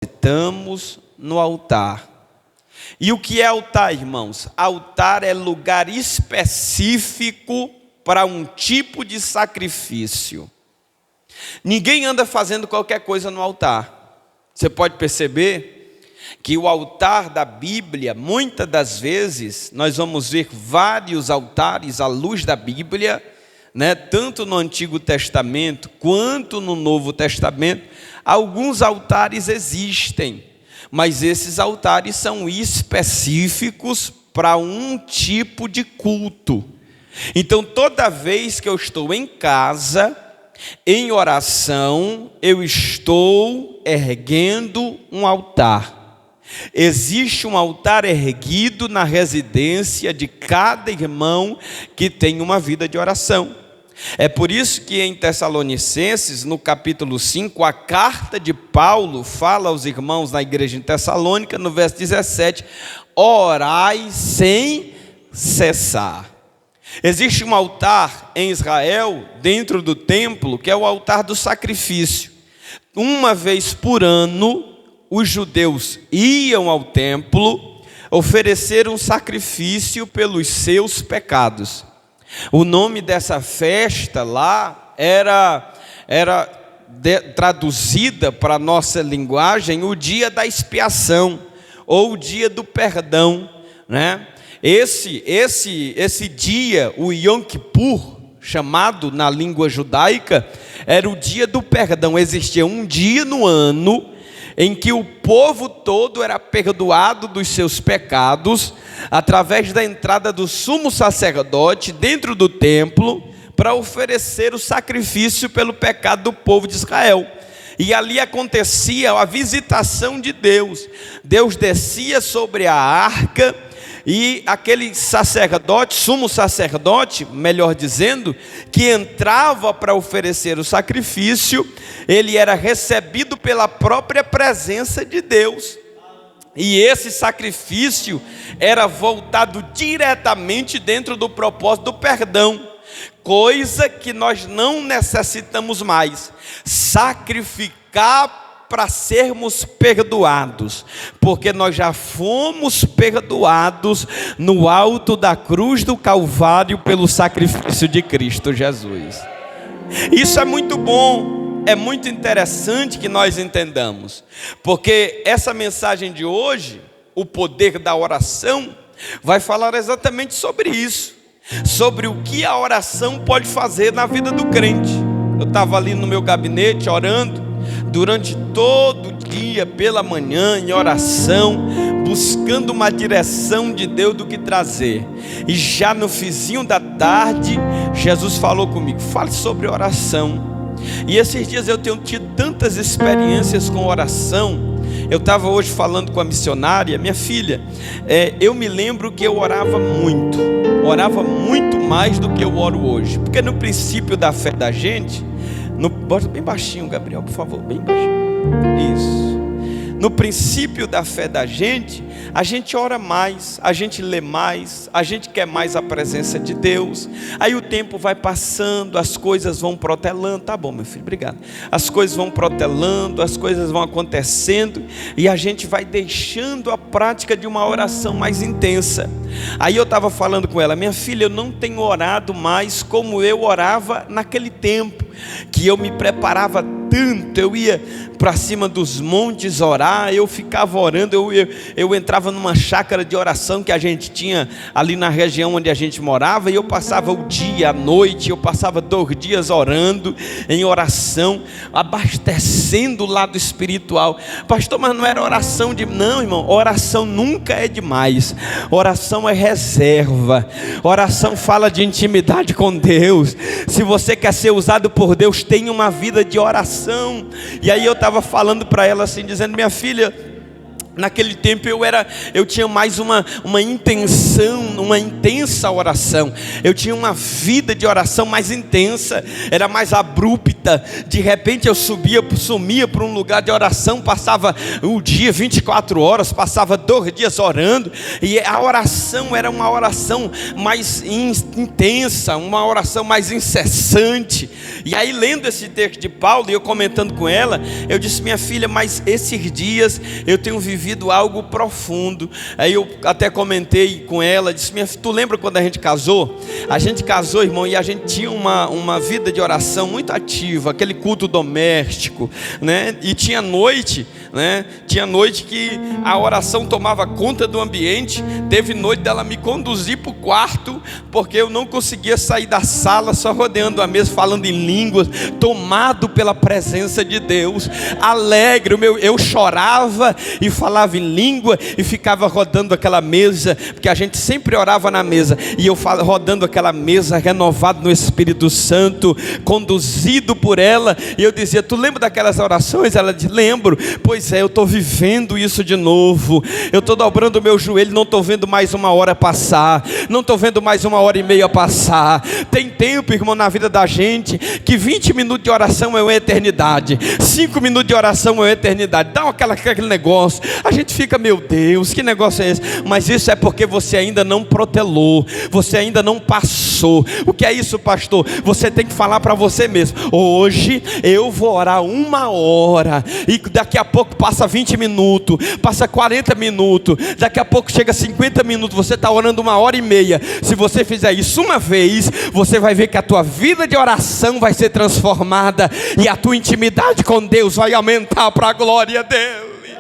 depositamos no altar. E o que é altar, irmãos? Altar é lugar específico para um tipo de sacrifício. Ninguém anda fazendo qualquer coisa no altar. Você pode perceber que o altar da Bíblia, muitas das vezes, nós vamos ver vários altares à luz da Bíblia, né? Tanto no Antigo Testamento quanto no Novo Testamento. Alguns altares existem, mas esses altares são específicos para um tipo de culto. Então, toda vez que eu estou em casa, em oração, eu estou erguendo um altar. Existe um altar erguido na residência de cada irmão que tem uma vida de oração. É por isso que em Tessalonicenses, no capítulo 5, a carta de Paulo fala aos irmãos na igreja em Tessalônica, no verso 17, orai sem cessar. Existe um altar em Israel, dentro do templo, que é o altar do sacrifício. Uma vez por ano, os judeus iam ao templo oferecer um sacrifício pelos seus pecados. O nome dessa festa lá era traduzida para a nossa linguagem o dia da expiação, ou o dia do perdão, né? Esse dia, o Yom Kippur, chamado na língua judaica, era o dia do perdão. Existia um dia no ano em que o povo todo era perdoado dos seus pecados, através da entrada do sumo sacerdote dentro do templo, para oferecer o sacrifício pelo pecado do povo de Israel. E ali acontecia a visitação de Deus. Deus descia sobre a arca, e aquele sacerdote, sumo sacerdote, melhor dizendo, que entrava para oferecer o sacrifício, ele era recebido pela própria presença de Deus. E esse sacrifício era voltado diretamente dentro do propósito do perdão, coisa que nós não necessitamos mais, sacrificar para sermos perdoados, porque nós já fomos perdoados no alto da cruz do Calvário pelo sacrifício de Cristo Jesus. Isso é muito bom, é muito interessante que nós entendamos, porque essa mensagem de hoje, o poder da oração, vai falar exatamente sobre isso, sobre o que a oração pode fazer na vida do crente. Eu estava ali no meu gabinete orando, durante todo o dia, pela manhã, em oração, buscando uma direção de Deus do que trazer. E já no fizinho da tarde, Jesus falou comigo, fale sobre oração. E esses dias eu tenho tido tantas experiências com oração. Eu estava hoje falando com a missionária, minha filha, eu me lembro que eu orava muito mais do que eu oro hoje. Porque no princípio da fé da gente, bota bem baixinho, Gabriel, por favor, bem baixinho. Isso. No princípio da fé da gente, a gente ora mais, a gente lê mais, a gente quer mais a presença de Deus. Aí o tempo vai passando, as coisas vão protelando. Tá bom, meu filho, obrigado. As coisas vão protelando, as coisas vão acontecendo, e a gente vai deixando a prática de uma oração mais intensa. Aí eu estava falando com ela, minha filha, eu não tenho orado mais como eu orava naquele tempo, que eu me preparava tanto, eu ia para cima dos montes orar, eu ficava orando, eu entrava numa chácara de oração que a gente tinha ali na região onde a gente morava, e eu passava o dia, a noite, eu passava 2 dias orando, em oração, abastecendo o lado espiritual. Pastor, mas não era oração de... Não, irmão, oração nunca é demais, oração é reserva, oração fala de intimidade com Deus. Se você quer ser usado por Deus, tenha uma vida de oração. E aí eu estava falando para ela assim, dizendo, minha filha, Naquele tempo eu tinha mais uma intenção, uma intensa oração. Eu tinha uma vida de oração mais intensa, era mais abrupta. De repente eu sumia para um lugar de oração, passava o dia 24 horas, passava 2 dias orando. E a oração era uma oração mais intensa, uma oração mais incessante. E aí, lendo esse texto de Paulo e eu comentando com ela, eu disse: minha filha, mas esses dias eu tenho vivido algo profundo. Aí eu até comentei com ela, disse: minha filha, tu lembra quando a gente casou? A gente casou, irmão, e a gente tinha uma vida de oração muito ativa, aquele culto doméstico, né? E tinha noite, né? Tinha noite que a oração tomava conta do ambiente. Teve noite dela me conduzir para o quarto, porque eu não conseguia sair da sala, só rodeando a mesa, falando em línguas, tomado pela presença de Deus, alegre. Eu chorava e falava em língua e ficava rodando aquela mesa, porque a gente sempre orava na mesa, e eu rodando aquela mesa, renovado no Espírito Santo, conduzido por ela. E eu dizia: tu lembra daquelas orações? Ela disse: lembro. Pois é, eu estou vivendo isso de novo. Eu estou dobrando o meu joelho, não estou vendo mais 1 hora passar, não estou vendo mais 1h30 passar. Tem tempo, irmão, na vida da gente, que 20 minutos de oração é uma eternidade, 5 minutos de oração é uma eternidade. Dá aquele negócio, a gente fica: meu Deus, que negócio é esse? Mas isso é porque você ainda não protelou, você ainda não passou. O que é isso, pastor? Você tem que falar para você mesmo: hoje eu vou orar 1 hora, e daqui a pouco passa 20 minutos, passa 40 minutos, daqui a pouco chega 50 minutos, você está orando 1h30. Se você fizer isso uma vez, você vai ver que a tua vida de oração vai ser transformada, e a tua intimidade com Deus vai aumentar para a glória dele.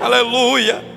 Aleluia.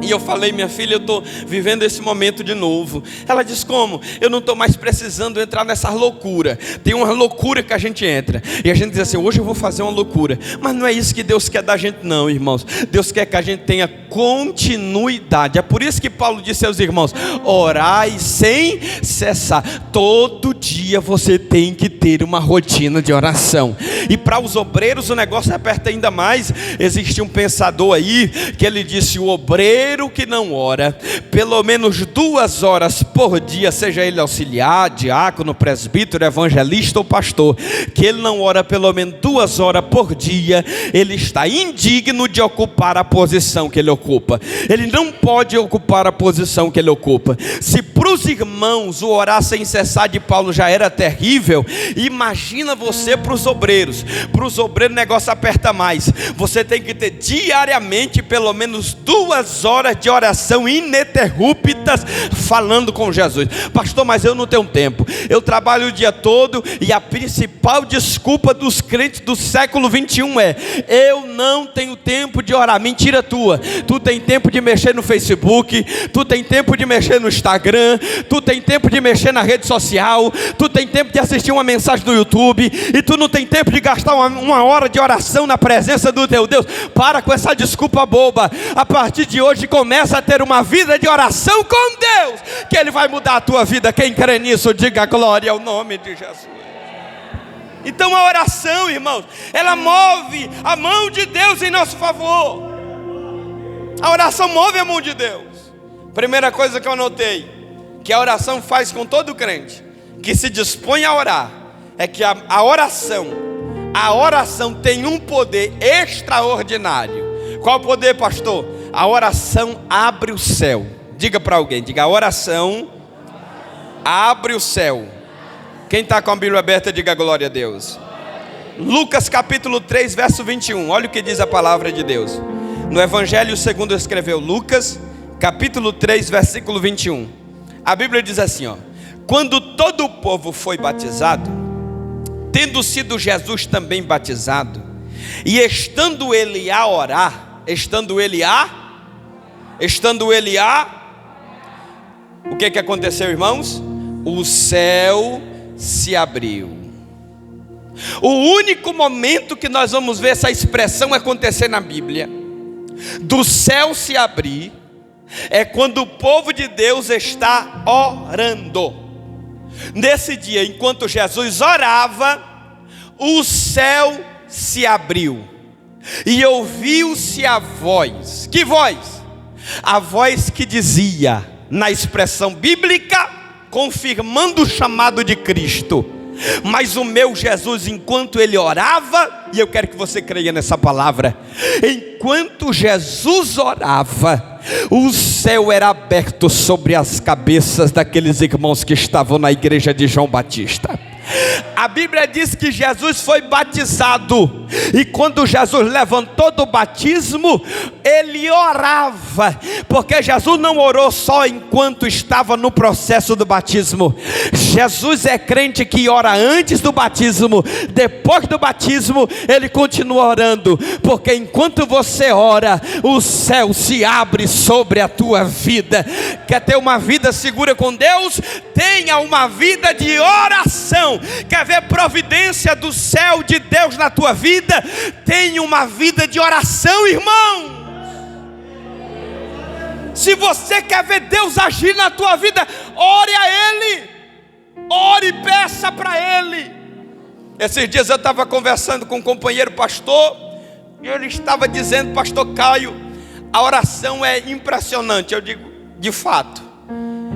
E eu falei: minha filha, eu estou vivendo esse momento de novo. Ela disse: como? Eu não estou mais precisando entrar nessa loucura. Tem uma loucura que a gente entra, e a gente diz assim: hoje eu vou fazer uma loucura. Mas não é isso que Deus quer da gente, não, irmãos. Deus quer que a gente tenha continuidade. É por isso que Paulo disse aos irmãos: orai sem cessar. Todo dia você tem que ter uma rotina de oração. E para os obreiros o negócio aperta ainda mais. Existe um pensador aí que ele disse: o obreiro que não ora pelo menos 2 horas por dia, seja ele auxiliar, diácono, presbítero, evangelista ou pastor, que ele não ora pelo menos 2 horas por dia, ele está indigno de ocupar a posição que ele ocupa. Ele não pode ocupar a posição que ele ocupa. Se para os irmãos o orar sem cessar de Paulo já era terrível, imagina você para os obreiros. Para os obreiros o negócio aperta mais. Você tem que ter diariamente pelo menos 2 horas de oração ininterruptas, falando com Jesus. Pastor, mas eu não tenho tempo, eu trabalho o dia todo, e a principal desculpa dos crentes do século 21 é: eu não tenho tempo de orar. Mentira tua. Tu tem tempo de mexer no Facebook, tu tem tempo de mexer no Instagram, tu tem tempo de mexer na rede social, tu tem tempo de assistir uma mensagem no YouTube, e tu não tem tempo de gastar 1 hora de oração na presença do teu Deus. Para com essa desculpa boba. A partir de hoje começa a ter uma vida de oração com Deus, que Ele vai mudar a tua vida. Quem crê nisso, diga glória ao nome de Jesus. Então a oração, irmãos, ela move a mão de Deus em nosso favor. A oração move a mão de Deus. Primeira coisa que eu anotei, que a oração faz com todo crente que se dispõe a orar, é que a oração tem um poder extraordinário. Qual poder, pastor? A oração abre o céu. Diga para alguém, diga: a oração abre o céu. Quem está com a Bíblia aberta, diga glória a Deus. Lucas capítulo 3, verso 21. Olha o que diz a palavra de Deus. No Evangelho segundo escreveu Lucas, capítulo 3, versículo 21. A Bíblia diz assim, ó: quando todo o povo foi batizado, tendo sido Jesus também batizado, e estando ele a orar, o que aconteceu, irmãos? O céu se abriu. O único momento que nós vamos ver essa expressão acontecer na Bíblia, do céu se abrir, é quando o povo de Deus está orando. Nesse dia, enquanto Jesus orava, o céu se abriu. E ouviu-se a voz. Que voz? A voz que dizia, na expressão bíblica, confirmando o chamado de Cristo: mas o meu Jesus, enquanto ele orava, e eu quero que você creia nessa palavra, enquanto Jesus orava, o céu era aberto sobre as cabeças daqueles irmãos que estavam na igreja de João Batista. A Bíblia diz que Jesus foi batizado, e quando Jesus levantou do batismo, ele orava, porque Jesus não orou só enquanto estava no processo do batismo. Jesus é crente que ora antes do batismo, depois do batismo ele continua orando, porque enquanto você ora, o céu se abre sobre a tua vida. Quer ter uma vida segura com Deus? Tenha uma vida de oração. Quer ver providência do céu de Deus na tua vida? Tenha uma vida de oração, irmão. Se você quer ver Deus agir na tua vida, ore a Ele, ore e peça para Ele. Esses dias eu estava conversando com um companheiro pastor, e ele estava dizendo: pastor Caio, a oração é impressionante. Eu digo: de fato.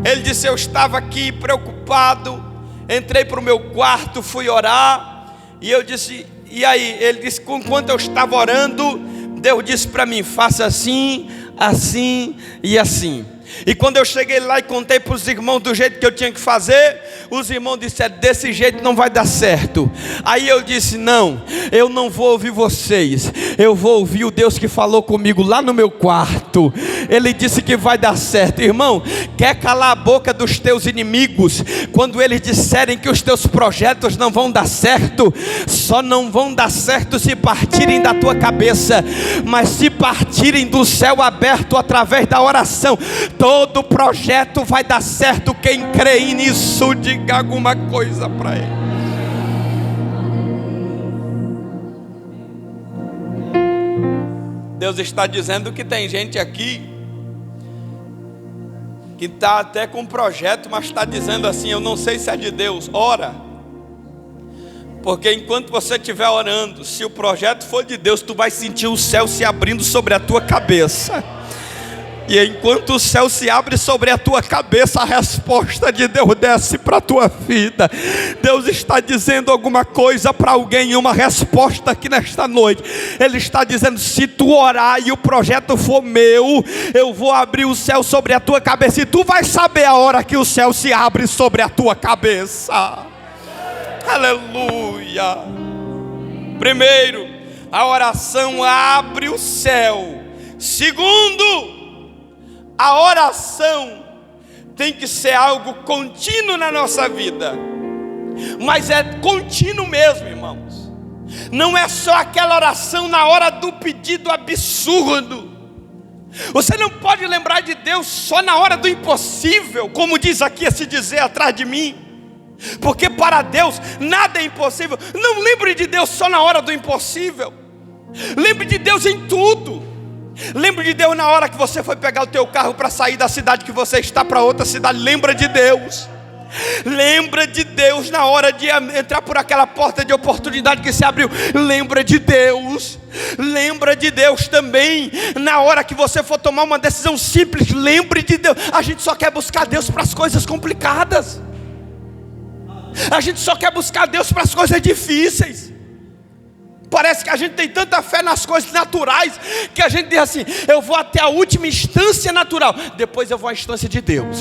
Ele disse: eu estava aqui preocupado, entrei para o meu quarto, fui orar, e eu disse: e aí? Ele disse: enquanto eu estava orando, Deus disse para mim: faça assim, assim e assim. E quando eu cheguei lá e contei para os irmãos do jeito que eu tinha que fazer, os irmãos disseram: desse jeito não vai dar certo. Aí eu disse: não, eu não vou ouvir vocês, eu vou ouvir o Deus que falou comigo lá no meu quarto. Ele disse que vai dar certo. Irmão, quer calar a boca dos teus inimigos quando eles disserem que os teus projetos não vão dar certo? Só não vão dar certo se partirem da tua cabeça, mas se partirem do céu aberto através da oração, todo projeto vai dar certo. Quem crê nisso, diga alguma coisa para ele. Deus está dizendo que tem gente aqui que está até com um projeto, mas está dizendo assim: eu não sei se é de Deus. Ora, porque enquanto você estiver orando, se o projeto for de Deus, tu vai sentir o céu se abrindo sobre a tua cabeça. E enquanto o céu se abre sobre a tua cabeça, a resposta de Deus desce para a tua vida. Deus está dizendo alguma coisa para alguém, uma resposta aqui nesta noite. Ele está dizendo: se tu orar e o projeto for meu, eu vou abrir o céu sobre a tua cabeça, e tu vai saber a hora que o céu se abre sobre a tua cabeça. Aleluia. Primeiro, a oração abre o céu. Segundo, a oração tem que ser algo contínuo na nossa vida. Mas é contínuo mesmo, irmãos. Não é só aquela oração na hora do pedido absurdo. Você não pode lembrar de Deus só na hora do impossível, como diz aqui esse dizer atrás de mim. Porque para Deus nada é impossível. Não lembre de Deus só na hora do impossível. Lembre de Deus em tudo. Lembre de Deus na hora que você foi pegar o teu carro para sair da cidade que você está para outra cidade. Lembra de Deus. Lembra de Deus na hora de entrar por aquela porta de oportunidade que se abriu. Lembra de Deus. Lembra de Deus também na hora que você for tomar uma decisão simples. Lembre de Deus. A gente só quer buscar Deus para as coisas complicadas. A gente só quer buscar Deus para as coisas difíceis. Parece que a gente tem tanta fé nas coisas naturais que a gente diz assim: eu vou até a última instância natural, depois eu vou à instância de Deus.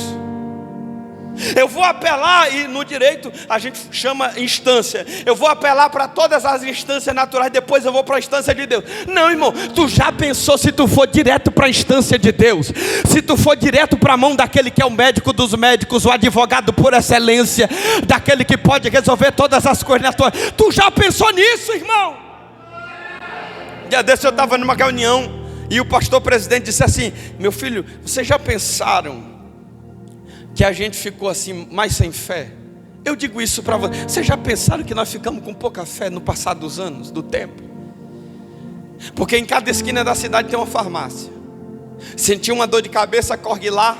Eu vou apelar, e no direito a gente chama instância. Eu vou apelar para todas as instâncias naturais, depois eu vou para a instância de Deus. Não, irmão, tu já pensou se tu for direto para a instância de Deus? Se tu for direto para a mão daquele que é o médico dos médicos, o advogado por excelência, daquele que pode resolver todas as coisas na tua... Tu já pensou nisso, irmão? Dia desse eu estava numa reunião e o pastor presidente disse assim: meu filho, vocês já pensaram que a gente ficou assim mais sem fé? Eu digo isso para vocês. Vocês já pensaram que nós ficamos com pouca fé no passar dos anos, do tempo? Porque em cada esquina da cidade tem uma farmácia. Sentiu uma dor de cabeça, corre lá,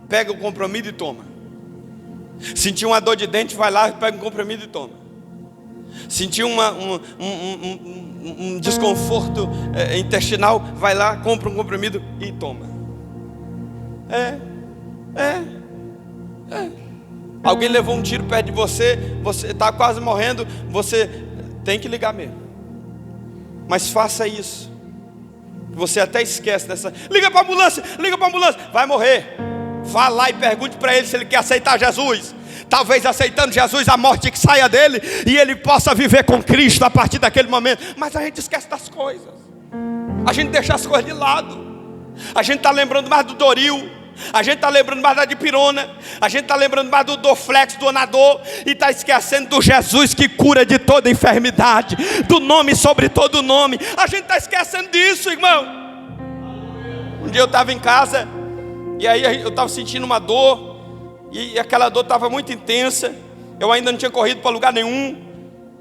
pega o comprimido e toma. Sentiu uma dor de dente, vai lá, pega o comprimido e toma. Sentiu um desconforto intestinal, vai lá, compra um comprimido e toma. Alguém levou um tiro perto de você, você está quase morrendo, você tem que ligar mesmo. Mas faça isso. Você até esquece dessa. Liga para a ambulância, vai morrer. Vá lá e pergunte para ele se ele quer aceitar Jesus. Talvez aceitando Jesus, a morte que saia dele e ele possa viver com Cristo a partir daquele momento. Mas a gente esquece das coisas, a gente deixa as coisas de lado. A gente está lembrando mais do Doril, a gente está lembrando mais da dipirona, a gente está lembrando mais do Dorflex, do Anador, e está esquecendo do Jesus que cura de toda enfermidade, do nome sobre todo nome. A gente está esquecendo disso, irmão. Um dia eu estava em casa, e aí eu estava sentindo uma dor, e aquela dor estava muito intensa. Eu ainda não tinha corrido para lugar nenhum.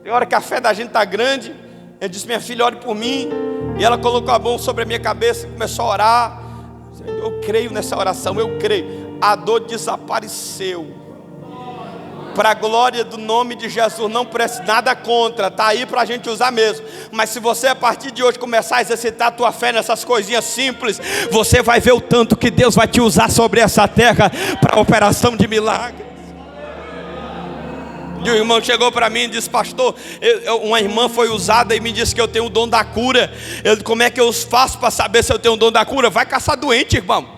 Tem hora que a fé da gente está grande. Eu disse: minha filha, ore por mim. E ela colocou a mão sobre a minha cabeça e começou a orar. Eu creio nessa oração, eu creio. A dor desapareceu. Para a glória do nome de Jesus. Não preste nada contra, está aí para a gente usar mesmo. Mas se você a partir de hoje começar a exercitar a tua fé nessas coisinhas simples, você vai ver o tanto que Deus vai te usar sobre essa terra para a operação de milagres. E o irmão chegou para mim e disse: pastor, uma irmã foi usada e me disse que eu tenho o dom da cura. Eu disse: como é que eu faço para saber se eu tenho o dom da cura? Vai caçar doente, irmão.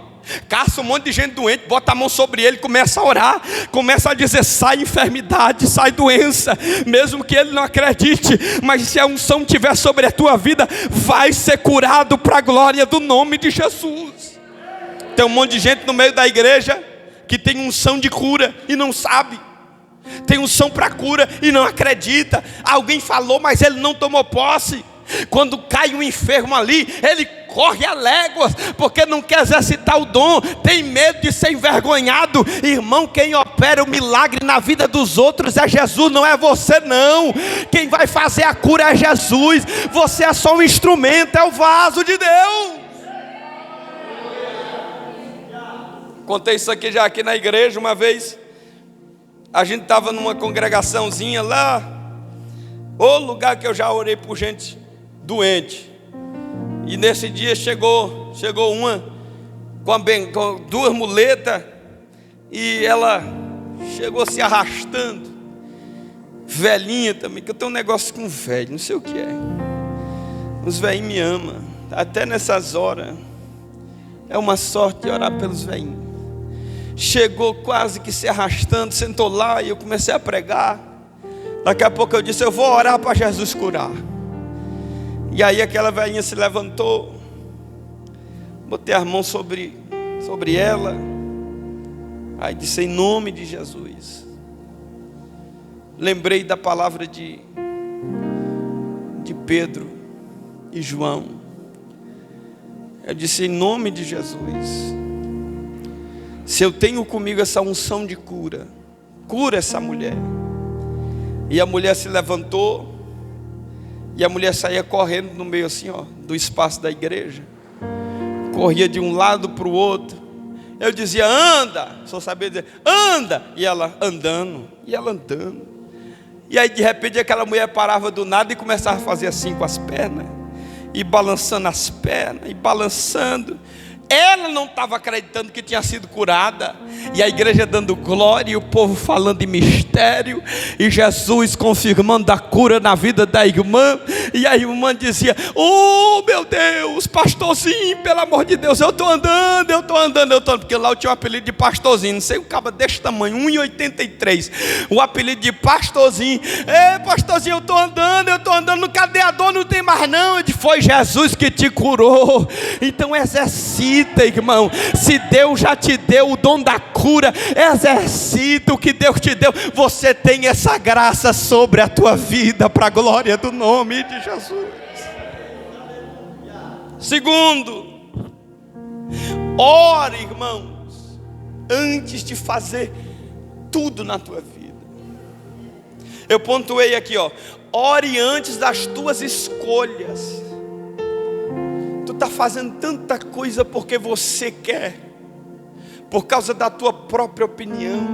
Caça um monte de gente doente, bota a mão sobre ele, começa a orar, começa a dizer: sai enfermidade, sai doença, mesmo que ele não acredite. Mas se a unção estiver sobre a tua vida, vai ser curado para a glória do nome de Jesus. Tem um monte de gente no meio da igreja que tem unção de cura e não sabe, tem unção para cura e não acredita. Alguém falou, mas ele não tomou posse. Quando cai um enfermo ali, ele corre a léguas, porque não quer exercitar o dom, tem medo de ser envergonhado. Irmão, quem opera o milagre na vida dos outros é Jesus, não é você não. Quem vai fazer a cura é Jesus. Você é só um instrumento, é o vaso de Deus. Contei isso aqui já aqui na igreja uma vez. A gente estava numa congregaçãozinha lá, o lugar que eu já orei por gente doente. E nesse dia chegou uma com duas muletas, e ela chegou se arrastando, velhinha também, que eu tenho um negócio com velho, não sei o que é. Os velhinhos me amam, até nessas horas, é uma sorte orar pelos velhinhos. Chegou quase que se arrastando, sentou lá e eu comecei a pregar. Daqui a pouco eu disse: eu vou orar para Jesus curar. E aí aquela velhinha se levantou, botei as mãos sobre ela, aí disse: em nome de Jesus. Lembrei da palavra de Pedro e João. Eu disse: em nome de Jesus, se eu tenho comigo essa unção de cura, cura essa mulher. E a mulher se levantou, e a mulher saía correndo no meio assim, do espaço da igreja, corria de um lado para o outro. Eu dizia: anda, só sabia dizer anda, e ela andando, e aí de repente aquela mulher parava do nada e começava a fazer assim com as pernas, e balançando as pernas, e balançando. Ela não estava acreditando que tinha sido curada, e a igreja dando glória, e o povo falando em mistério, e Jesus confirmando a cura na vida da irmã. E a irmã dizia: oh meu Deus, pastorzinho, pelo amor de Deus, eu estou andando, porque lá eu tinha o apelido de pastorzinho, não sei, um cabo desse tamanho, 1,83, o apelido de pastorzinho. Pastorzinho, eu estou andando, cadê a dor? Não tem mais não. Eu disse: foi Jesus que te curou. Então exercita, irmão. Se Deus já te deu o dom da cura, exercita o que Deus te deu. Você tem essa graça sobre a tua vida, para a glória do nome de Jesus. Segundo, ore, irmãos, antes de fazer tudo na tua vida. Eu pontuei aqui, ore antes das tuas escolhas. Tu está fazendo tanta coisa porque você quer, por causa da tua própria opinião.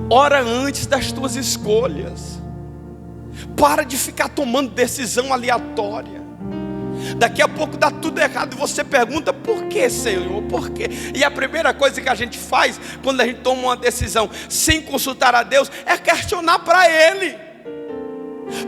Ora antes das tuas escolhas. Para de ficar tomando decisão aleatória. Daqui a pouco dá tudo errado e você pergunta: por que, Senhor? Por quê? E a primeira coisa que a gente faz quando a gente toma uma decisão sem consultar a Deus é questionar para Ele.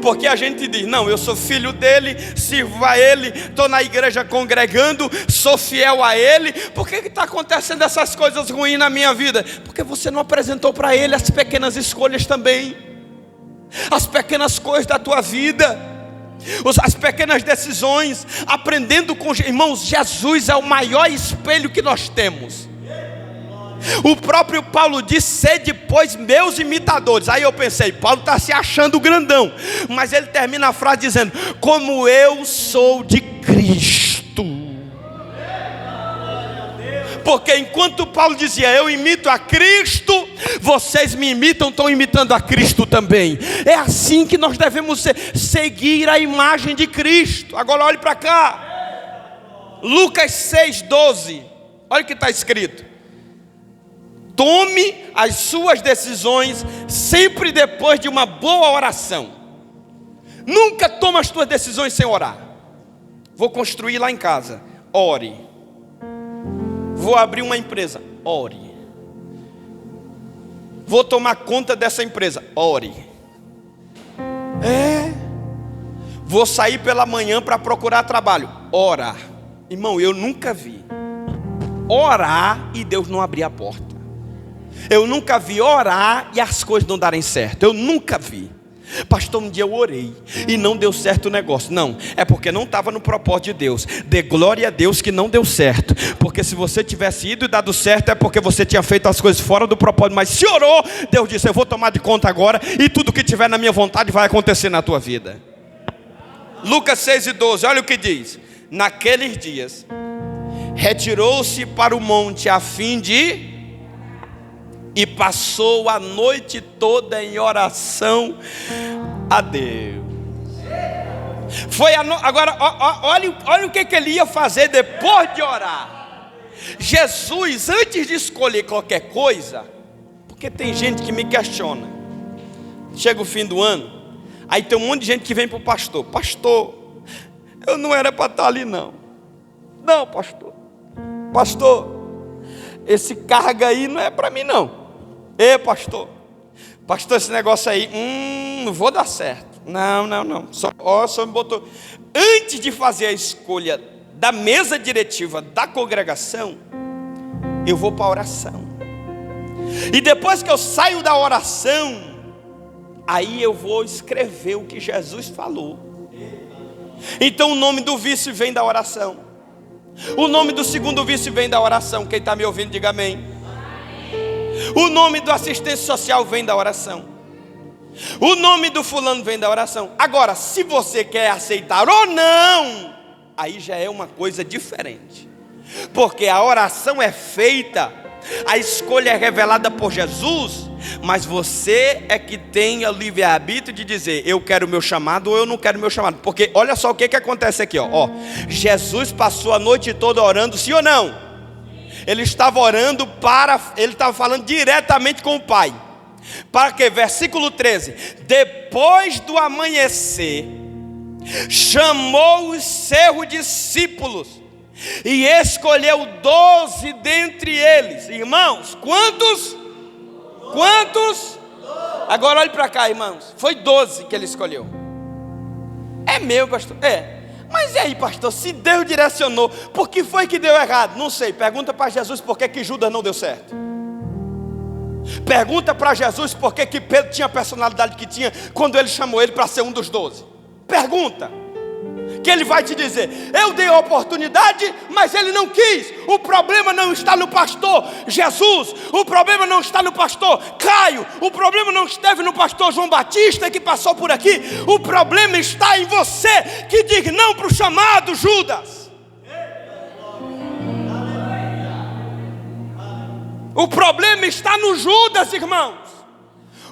Porque a gente diz: não, eu sou filho dele, sirvo a ele, estou na igreja congregando, sou fiel a ele. Por que está acontecendo essas coisas ruins na minha vida? Porque você não apresentou para ele as pequenas escolhas também, as pequenas coisas da tua vida, as pequenas decisões. Aprendendo com irmãos, Jesus é o maior espelho que nós temos. O próprio Paulo diz: sede, pois, meus imitadores. Aí eu pensei, Paulo está se achando grandão, mas ele termina a frase dizendo: como eu sou de Cristo. Porque enquanto Paulo dizia: eu imito a Cristo, vocês me imitam, estão imitando a Cristo também. É assim que nós devemos seguir a imagem de Cristo. Agora olhe para cá, Lucas 6,12. Olha o que está escrito: tome as suas decisões sempre depois de uma boa oração. Nunca toma as tuas decisões sem orar. Vou construir lá em casa, ore. Vou abrir uma empresa, ore. Vou tomar conta dessa empresa, ore. Vou sair pela manhã para procurar trabalho, ora. Irmão, eu nunca vi orar e Deus não abrir a porta. Eu nunca vi orar e as coisas não darem certo. Eu nunca vi. Pastor, um dia eu orei e não deu certo o negócio. Não, é porque não estava no propósito de Deus. Dê glória a Deus que não deu certo. Porque se você tivesse ido e dado certo, é porque você tinha feito as coisas fora do propósito. Mas se orou, Deus disse: eu vou tomar de conta agora, e tudo que tiver na minha vontade vai acontecer na tua vida. Lucas 6,12, olha o que diz: naqueles dias retirou-se para o monte a fim de... e passou a noite toda em oração a Deus. Agora, olha o que ele ia fazer depois de orar. Jesus, antes de escolher qualquer coisa, porque tem gente que me questiona. Chega o fim do ano, aí tem um monte de gente que vem para o pastor: pastor, eu não era para estar ali não. Não, pastor, esse cargo aí não é para mim não. Pastor, esse negócio aí, não vou dar certo. Não. Só me botou. Antes de fazer a escolha da mesa diretiva da congregação, eu vou para a oração. E depois que eu saio da oração, aí eu vou escrever o que Jesus falou. Então o nome do vice vem da oração. O nome do segundo vice vem da oração. Quem está me ouvindo, diga amém. O nome do assistente social vem da oração. O nome do fulano vem da oração. Agora, se você quer aceitar ou não, aí já é uma coisa diferente. Porque a oração é feita, a escolha é revelada por Jesus, mas você é que tem o livre-arbítrio de dizer: eu quero o meu chamado ou eu não quero o meu chamado. Porque olha só o que acontece aqui, ó. Jesus passou a noite toda orando, sim ou não? Ele estava orando ele estava falando diretamente com o Pai. Para que? Versículo 13: depois do amanhecer, chamou os seus discípulos e escolheu 12 dentre eles. Irmãos, quantos? Agora olhe para cá, irmãos. Foi 12 que ele escolheu. É meu, pastor? Mas e aí, pastor, se Deus direcionou, por que foi que deu errado? Não sei, pergunta para Jesus por que Judas não deu certo. Pergunta para Jesus por que Pedro tinha a personalidade que tinha quando ele chamou ele para ser um dos 12. Pergunta, que ele vai te dizer: eu dei a oportunidade, mas ele não quis. O problema não está no pastor Jesus, o problema não está no pastor Caio, o problema não esteve no pastor João Batista que passou por aqui. O problema está em você que diz não para o chamado, Judas. O problema está no Judas, irmãos.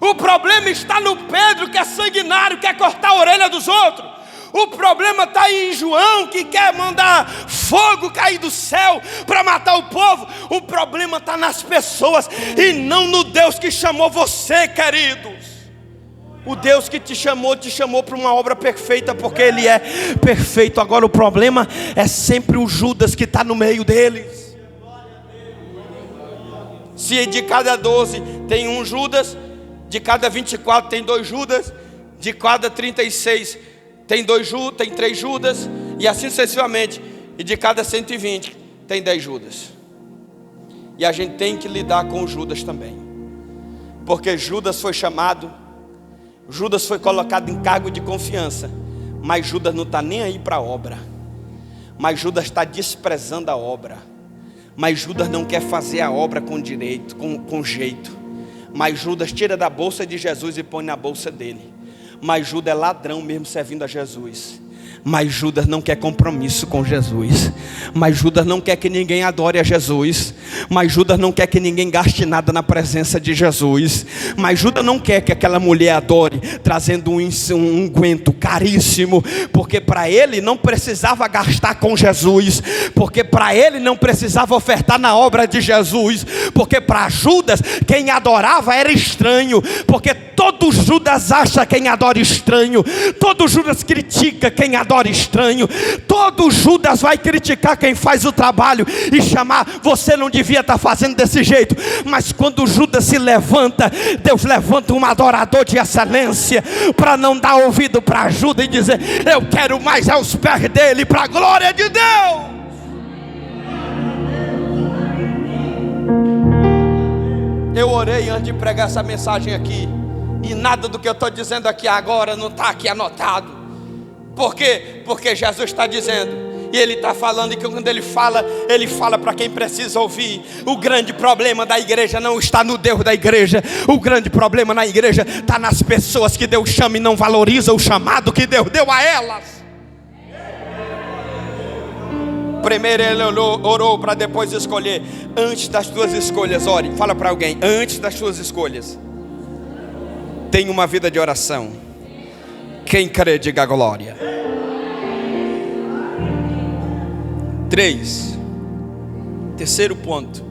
O problema está no Pedro, que é sanguinário, quer cortar a orelha dos outros. O problema está aí em João, que quer mandar fogo cair do céu para matar o povo. O problema está nas pessoas e não no Deus que chamou você, queridos. O Deus que te chamou para uma obra perfeita, porque Ele é perfeito. Agora o problema é sempre o Judas que está no meio deles. Se de cada 12 tem um Judas, de cada 24 tem 2 Judas, de cada 36 tem 3 Judas, e assim sucessivamente. E de cada 120 tem 10 Judas. E a gente tem que lidar com o Judas também, porque Judas foi chamado, Judas foi colocado em cargo de confiança, mas Judas não está nem aí para a obra, mas Judas está desprezando a obra, mas Judas não quer fazer a obra com direito, com jeito, mas Judas tira da bolsa de Jesus e põe na bolsa dele, mas Judas é ladrão mesmo servindo a Jesus. Mas Judas não quer compromisso com Jesus. Mas Judas não quer que ninguém adore a Jesus. Mas Judas não quer que ninguém gaste nada na presença de Jesus. Mas Judas não quer que aquela mulher adore, trazendo um unguento caríssimo, porque para ele não precisava gastar com Jesus, porque para ele não precisava ofertar na obra de Jesus, porque para Judas quem adorava era estranho, porque todo Judas acha quem adora estranho, todo Judas critica quem adora estranho, todo Judas vai criticar quem faz o trabalho e chamar, você não devia estar fazendo desse jeito. Mas quando Judas se levanta, Deus levanta um adorador de excelência, para não dar ouvido para Judas e dizer, eu quero mais aos pés dele, para a glória de Deus. Eu orei antes de pregar essa mensagem aqui, e nada do que eu estou dizendo aqui agora não está aqui anotado. Por quê? Porque Jesus está dizendo, e Ele está falando, e que quando Ele fala para quem precisa ouvir. O grande problema da igreja não está no Deus da igreja. O grande problema na igreja está nas pessoas que Deus chama e não valoriza o chamado que Deus deu a elas. Primeiro Ele orou para depois escolher. Antes das tuas escolhas, ore, fala para alguém, antes das tuas escolhas, tenha uma vida de oração. Quem crê, diga glória. 3. Terceiro ponto,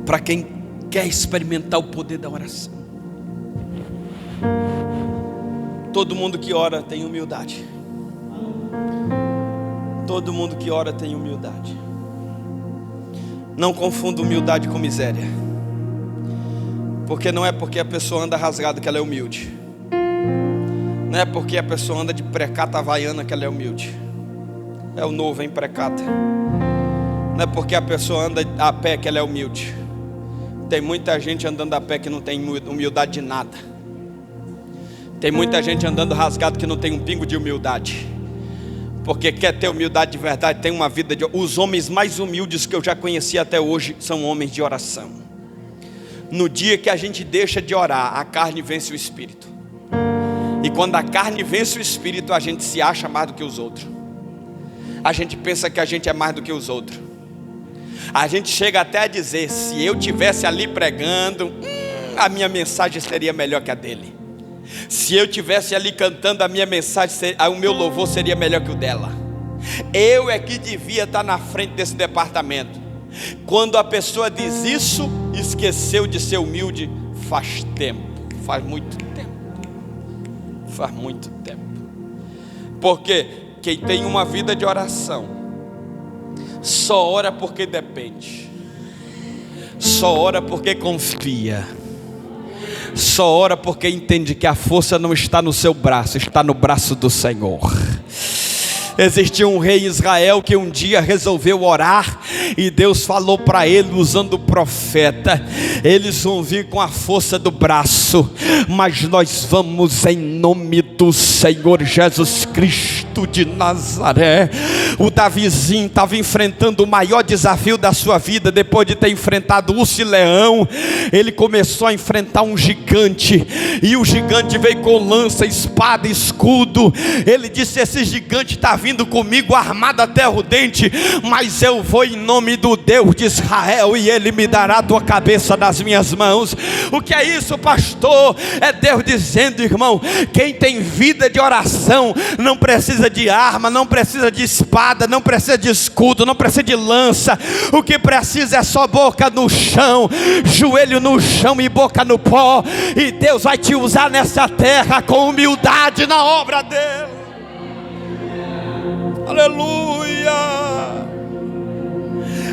para quem quer experimentar o poder da oração. Todo mundo que ora tem humildade. Todo mundo que ora tem humildade. Não confunda humildade com miséria, porque não é porque a pessoa anda rasgada que ela é humilde. Não é porque a pessoa anda de precata havaiana que ela é humilde. É o novo em precata. Não é porque a pessoa anda a pé que ela é humilde. Tem muita gente andando a pé que não tem humildade de nada. Tem muita gente andando rasgado que não tem um pingo de humildade. Porque quer ter humildade de verdade, tem uma vida de... Os homens mais humildes que eu já conheci até hoje são homens de oração. No dia que a gente deixa de orar, a carne vence o espírito. E quando a carne vence o espírito, a gente se acha mais do que os outros. A gente pensa que a gente é mais do que os outros. A gente chega até a dizer, se eu tivesse ali pregando, a minha mensagem seria melhor que a dele. Se eu tivesse ali cantando, a minha mensagem, o meu louvor seria melhor que o dela. Eu é que devia estar na frente desse departamento. Quando a pessoa diz isso, esqueceu de ser humilde faz tempo. Faz muito tempo. Faz muito tempo. Porque quem tem uma vida de oração só ora porque depende, só ora porque confia, só ora porque entende que a força não está no seu braço, está no braço do Senhor. Existia um rei em Israel que um dia resolveu orar, e Deus falou para ele usando o profeta: eles vão vir com a força do braço, mas nós vamos em nome do Senhor Jesus Cristo de Nazaré. O Davizinho estava enfrentando o maior desafio da sua vida. Depois de ter enfrentado o urso e leão, ele começou a enfrentar um gigante, e o gigante veio com lança, espada, escudo. Ele disse: esse gigante está vindo comigo armado até o dente, mas eu vou em nome do Deus de Israel, e Ele me dará a tua cabeça nas minhas mãos. O que é isso, pastor? É Deus dizendo, irmão, quem tem vida de oração não precisa precisa de arma, não precisa de espada, não precisa de escudo, não precisa de lança. O que precisa é só boca no chão, joelho no chão e boca no pó. E Deus vai te usar nessa terra com humildade na obra dele. Aleluia.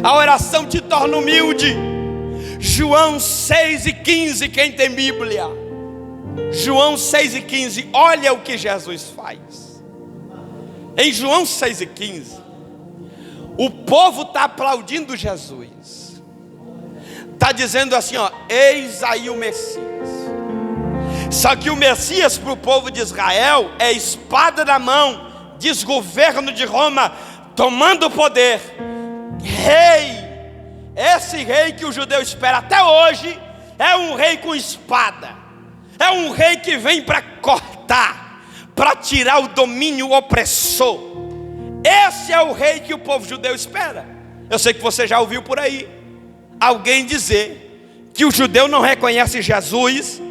A oração te torna humilde. João 6,15, quem tem Bíblia? João 6,15, olha o que Jesus faz. Em João 6,15, o povo está aplaudindo Jesus. Está dizendo assim, ó, eis aí o Messias. Só que o Messias para o povo de Israel é espada na mão, desgoverno de Roma, tomando o poder. Rei, esse rei que o judeu espera até hoje, é um rei com espada. É um rei que vem para cortar, para tirar o domínio opressor. Esse é o rei que o povo judeu espera. Eu sei que você já ouviu por aí alguém dizer que o judeu não reconhece Jesus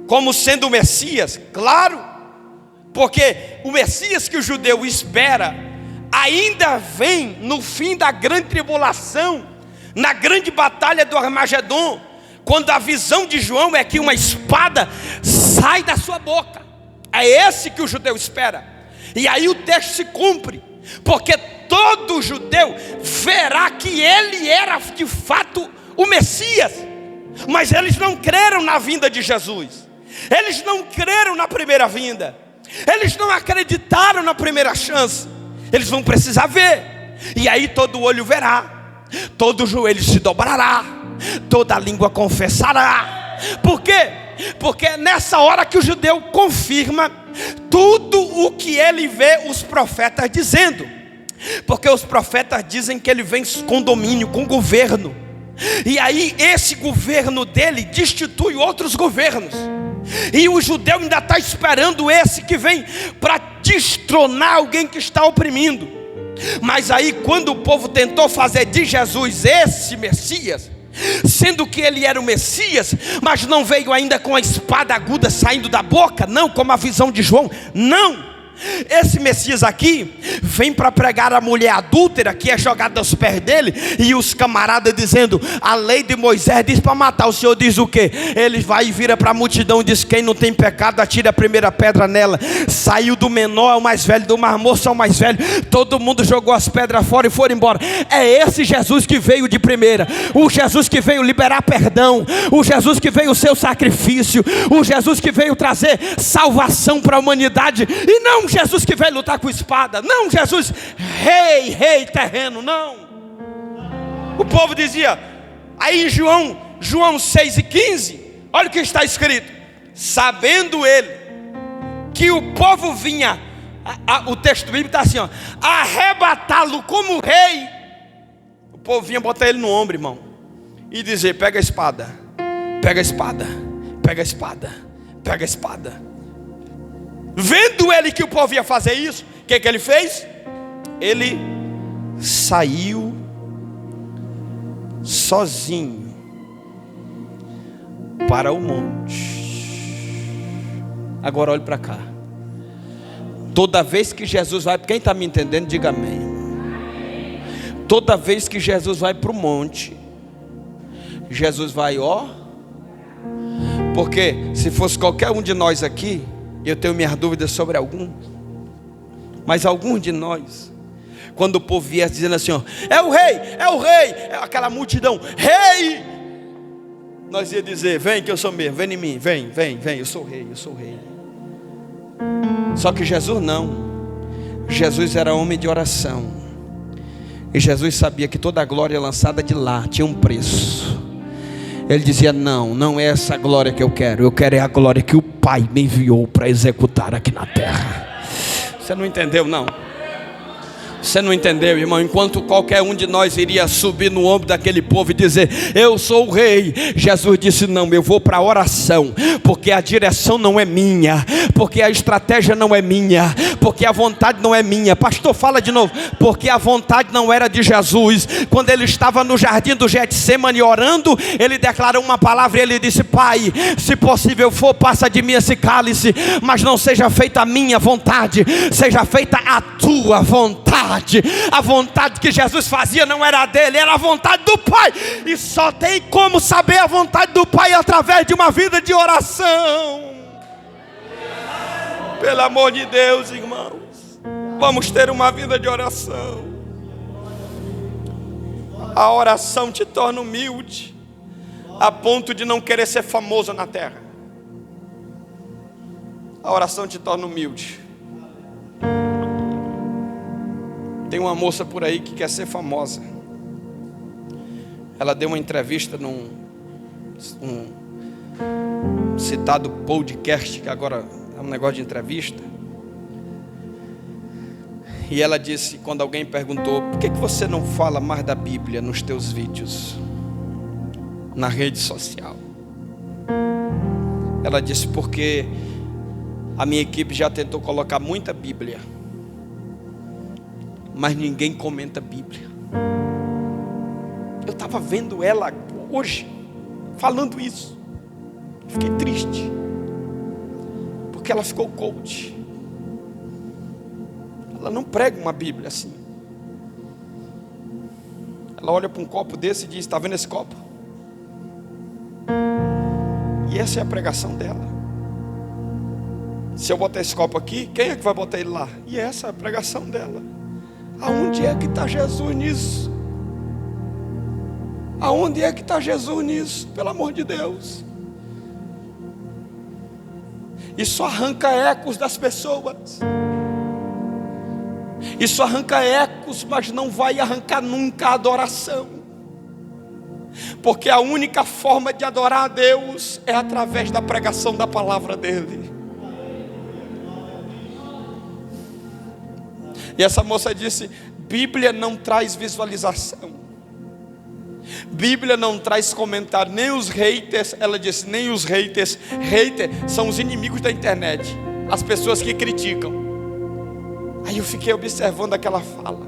como sendo o Messias. Claro, porque o Messias que o judeu espera ainda vem no fim da grande tribulação, na grande batalha do Armagedon, quando a visão de João é que uma espada sai da sua boca. É esse que o judeu espera. E aí o texto se cumpre, porque todo judeu verá que ele era de fato o Messias. Mas eles não creram na vinda de Jesus. Eles não creram na primeira vinda. Eles não acreditaram na primeira chance. Eles vão precisar ver. E aí todo olho verá, todo joelho se dobrará, toda língua confessará. Por quê? Porque é nessa hora que o judeu confirma tudo o que ele vê os profetas dizendo. Porque os profetas dizem que ele vem com domínio, com governo. E aí esse governo dele destitui outros governos. E o judeu ainda está esperando esse que vem para destronar alguém que está oprimindo. Mas aí quando o povo tentou fazer de Jesus esse Messias, sendo que ele era o Messias, mas não veio ainda com a espada aguda saindo da boca, não, como a visão de João, não. Esse Messias aqui vem para pregar a mulher adúltera que é jogada aos pés dele, e os camaradas dizendo, a lei de Moisés diz para matar. O Senhor diz o quê? Ele vai e vira para a multidão e diz, quem não tem pecado atire a primeira pedra nela. Saiu do menor ao mais velho, do mais moço ao mais velho, todo mundo jogou as pedras fora e foram embora. É esse Jesus que veio de primeira, o Jesus que veio liberar perdão, o Jesus que veio o seu sacrifício, o Jesus que veio trazer salvação para a humanidade. E não Jesus que veio lutar com espada, não Jesus rei terreno, não. O povo dizia, aí em João 6,15, olha o que está escrito, sabendo ele que o povo vinha, o texto bíblico está assim, ó, arrebatá-lo como rei. O povo vinha botar ele no ombro, irmão, e dizer, pega a espada, pega a espada, pega a espada, pega a espada. Vendo ele que o povo ia fazer isso, o que ele fez? Ele saiu sozinho para o monte. Agora olhe para cá. Toda vez que Jesus vai, quem está me entendendo, diga amém. Toda vez que Jesus vai para o monte, Jesus vai, ó. Porque se fosse qualquer um de nós aqui, eu tenho minhas dúvidas sobre alguns, mas alguns de nós, quando o povo viesse dizendo assim, ó, é o rei, é aquela multidão, rei, nós ia dizer, vem que eu sou mesmo, vem em mim, vem, eu sou rei, eu sou rei. Só que Jesus não. Jesus era homem de oração, e Jesus sabia que toda a glória lançada de lá tinha um preço. Ele dizia, não é essa glória que eu quero é a glória que o Pai me enviou para executar aqui na terra. Você não entendeu, não? Você não entendeu, irmão? Enquanto qualquer um de nós iria subir no ombro daquele povo e dizer, eu sou o rei, Jesus disse, não, eu vou para a oração, porque a direção não é minha, porque a estratégia não é minha, porque a vontade não é minha. Pastor, fala de novo. Porque a vontade não era de Jesus. Quando ele estava no jardim do Getsemane orando, ele declarou uma palavra e ele disse: Pai, se possível for, passa de mim esse cálice, mas não seja feita a minha vontade, seja feita a tua vontade. A vontade que Jesus fazia não era a dele, era a vontade do Pai. E só tem como saber a vontade do Pai através de uma vida de oração. Pelo amor de Deus, irmãos, vamos ter uma vida de oração. A oração te torna humilde, a ponto de não querer ser famoso na terra. A oração te torna humilde. Tem uma moça por aí que quer ser famosa. Ela deu uma entrevista num citado podcast, que agora é um negócio de entrevista. E ela disse, quando alguém perguntou: por que você não fala mais da Bíblia nos teus vídeos, na rede social? Ela disse: porque a minha equipe já tentou colocar muita Bíblia, mas ninguém comenta Bíblia. Eu estava vendo ela hoje falando isso. Fiquei triste, porque ela ficou coach. Ela não prega uma Bíblia assim. Ela olha para um copo desse e diz: está vendo esse copo? E essa é a pregação dela. Se eu botar esse copo aqui, quem é que vai botar ele lá? E essa é a pregação dela. Aonde é que está Jesus nisso? Aonde é que está Jesus nisso? Pelo amor de Deus. Isso arranca ecos das pessoas. Isso arranca ecos, mas não vai arrancar nunca a adoração. Porque a única forma de adorar a Deus é através da pregação da palavra dEle. E essa moça disse: Bíblia não traz visualização, Bíblia não traz comentário, nem os haters. Ela disse: nem os haters. Haters são os inimigos da internet, as pessoas que criticam. Aí eu fiquei observando aquela fala,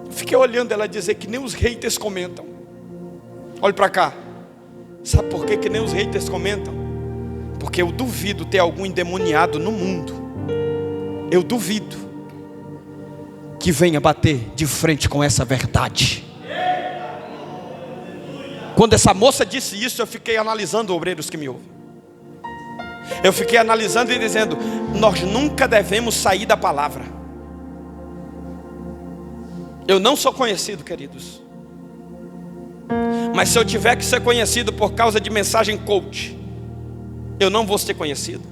fiquei olhando ela dizer que nem os haters comentam. Olha para cá. Sabe por que nem os haters comentam? Porque eu duvido ter algum endemoniado no mundo, eu duvido que venha bater de frente com essa verdade. Quando essa moça disse isso, eu fiquei analisando, obreiros que me ouvem. Eu fiquei analisando e dizendo: nós nunca devemos sair da palavra. Eu não sou conhecido, queridos, mas se eu tiver que ser conhecido por causa de mensagem coach, eu não vou ser conhecido,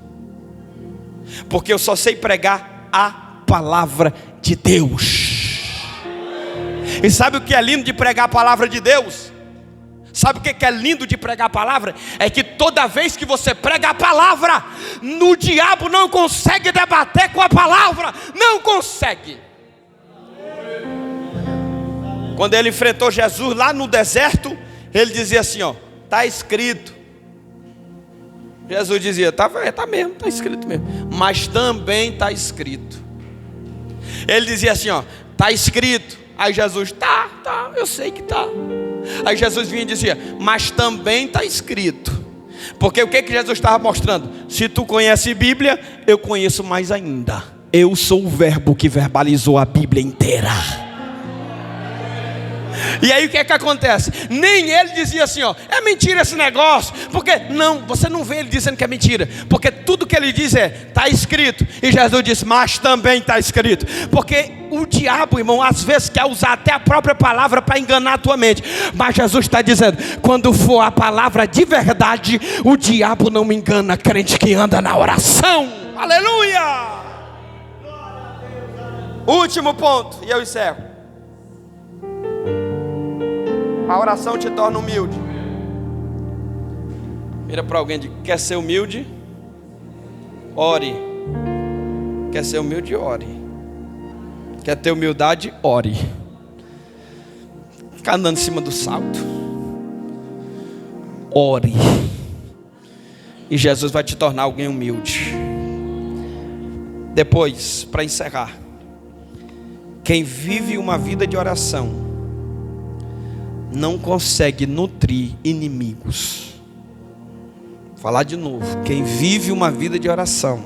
porque eu só sei pregar a palavra de Deus. E sabe o que é lindo de pregar a palavra de Deus? Sabe o que é lindo de pregar a palavra? É que toda vez que você prega a palavra, o diabo não consegue debater com a palavra. Não consegue. Quando ele enfrentou Jesus lá no deserto, ele dizia assim: ó, está escrito. Jesus dizia: tá mesmo, está escrito mesmo. Mas também está escrito. Ele dizia assim: ó, está escrito. Aí Jesus: tá, eu sei que tá. Aí Jesus vinha e dizia: mas também está escrito. Porque o que Jesus estava mostrando? Se tu conhece Bíblia, eu conheço mais ainda. Eu sou o verbo que verbalizou a Bíblia inteira. E aí o que acontece? Nem ele dizia assim: ó, é mentira esse negócio. Porque não, você não vê ele dizendo que é mentira, porque tudo que ele diz é: está escrito. E Jesus disse: mas também está escrito. Porque o diabo, irmão, às vezes quer usar até a própria palavra para enganar a tua mente. Mas Jesus está dizendo: quando for a palavra de verdade, o diabo não me engana. Crente que anda na oração. Aleluia. Último ponto, e eu encerro. A oração te torna humilde. Vira para alguém de: quer ser humilde? Ore. Quer ser humilde? Ore. Quer ter humildade? Ore. Fica andando em cima do salto. Ore. E Jesus vai te tornar alguém humilde. Depois, para encerrar, quem vive uma vida de oração não consegue nutrir inimigos. Vou falar de novo. Quem vive uma vida de oração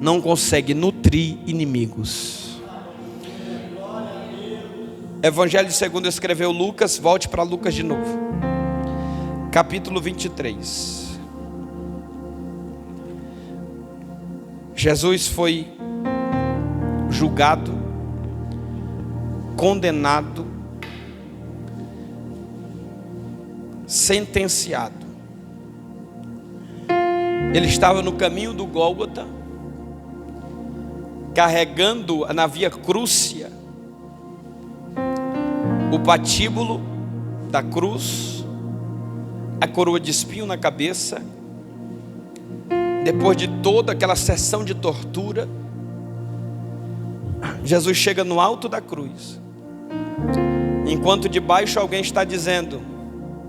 não consegue nutrir inimigos. Evangelho segundo escreveu Lucas. Volte para Lucas de novo, capítulo 23. Jesus foi julgado, condenado, sentenciado. Ele estava no caminho do Gólgota, carregando na via crúcia o patíbulo da cruz, a coroa de espinho na cabeça. Depois de toda aquela sessão de tortura, Jesus chega no alto da cruz, enquanto de baixo alguém está dizendo: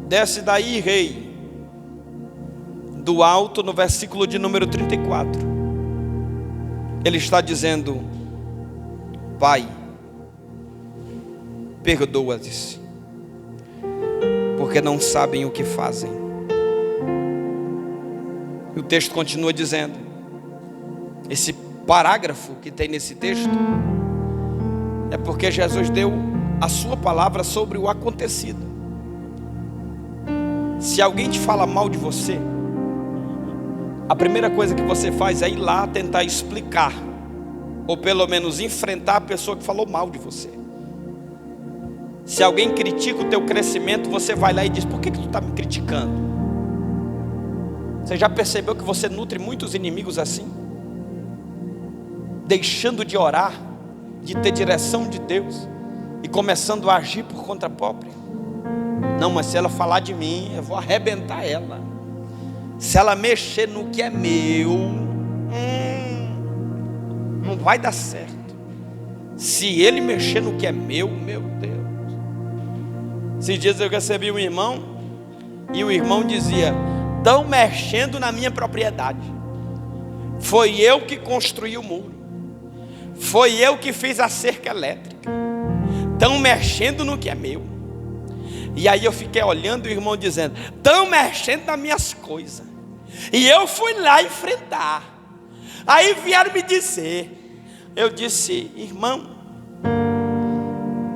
desce daí, rei. Do alto, no versículo de número 34, ele está dizendo: Pai, perdoa-lhes, porque não sabem o que fazem. E o texto continua dizendo, esse parágrafo que tem nesse texto, é porque Jesus deu a sua palavra sobre o acontecido. Se alguém te fala mal de você, a primeira coisa que você faz é ir lá tentar explicar, ou pelo menos enfrentar a pessoa que falou mal de você. Se alguém critica o teu crescimento, você vai lá e diz: por que tu está me criticando? Você já percebeu que você nutre muitos inimigos assim? Deixando de orar, de ter direção de Deus, e começando a agir por conta própria. Não, mas se ela falar de mim, eu vou arrebentar ela. Se ela mexer no que é meu, não vai dar certo. Se ele mexer no que é meu Deus. Esses dias eu recebi um irmão, e o irmão dizia: estão mexendo na minha propriedade. Foi eu que construí o muro. Foi eu que fiz a cerca elétrica. Estão mexendo no que é meu. E aí eu fiquei olhando o irmão dizendo: estão mexendo nas minhas coisas. E eu fui lá enfrentar. Aí vieram me dizer. Eu disse: irmão,